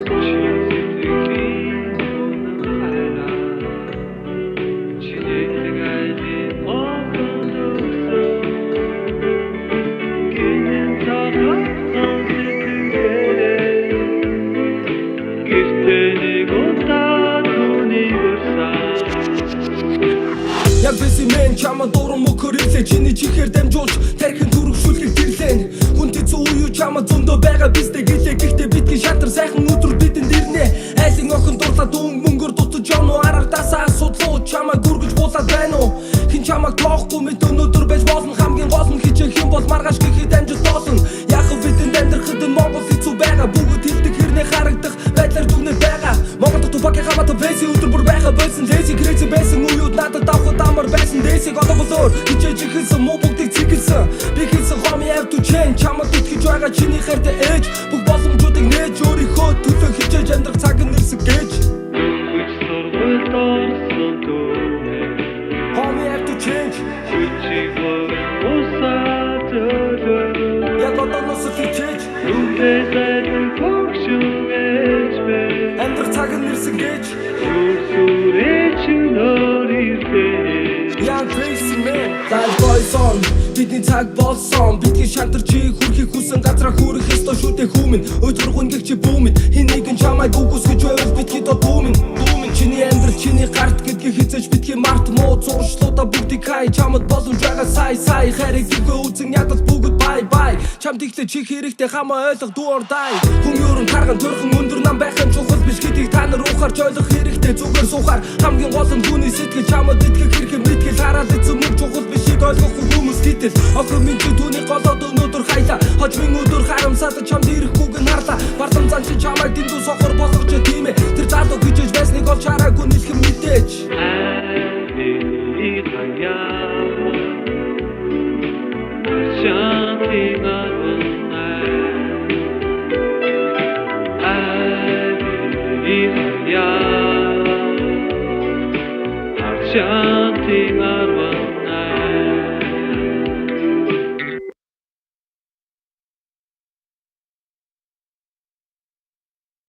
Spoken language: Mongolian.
Яг биси мен чама дуран мөхөр илээ чиний чихээр дамжуулж тархин төрөгшүүлэх гэрлэн хүнтэй зүү юу чама зөндөө байгаа бистэй гэлээ гэхдээ бидний шатар сайхан өдөр бидэнд ирнэ айлын охин дурлаад дүн мөнгөөр дутаж явна аргадасаа судлуу чамаа гүргэж булаад байна уу хин чамаа тоохгүй мэд өнөдөр байж болно хамгийн гол нь хичээх юм бол маргааш гэхэд амжилт олно яг бидэнд амьдрахад Монгол хэцүү байгаа бүгд хэлдэг хэрнээ харагдах байдлаар дүгнэж байгаа Монгол тупаки хамаатай бэси өдөр бүр байгаа байсан лэзи крэзи байсан уюуд надад давхад амар байсан дэсиг одоолоор хичээж ихэлсэн муу бүгдийг цэгэлсэн би хэлсэн homie have to change чамд итгэж байгаа чиний хайртай ээж бүх боломжуудыг нээж өөрийнхөө төлөө хичээж амьдрах цаг нь ирсэн гэж homie have to change яг одоолоос хичээж амьдрах цаг нь ирсэн гэж Young crazy man Life goes on Бидний цаг болсон Бидний шантар чи хүрхийг хүсэн газраа хүрэх ёстой шүү дээ хүмүн Өдөр гүнгэх чи бүүмэн Хин нэгэн чамайг үгүйсгэж байвал битгий доо бүүмэн Чиний амьдрал чиний гарт гэдгийг хизээж битгий март муу зуршлуудаа бүгдийг хай чамд боломж байгаа сая хайрыг зүгөө үзэн ядаж бүгд бай бай чамд ихлэ чи хэрэгтэй хамаа ойлгох дуу ордай хүн юурын тарган төрхөн өндөр нам байх юм чухал биш гэдгийг та нар ухаарч ойлгох хэрэгтэй зүгээр суухаар хамгийн гол нь түүний сэтгэл чамд итгэх хэрэг мэтгэл хараад эзэн мөн чухал бишийг ойлгох хүмүүс гэтэл охин минь чи түүний голоод өнөдөр хайлаа хожмын өдөр харамсаад чамд ирэхгүйг нь харлаа бардам зан чи чамайг дэндүү сохор болгож тийм ээ тэр залуу хичээж байсныг олж хараагүй нэлхэн мэдээж Shine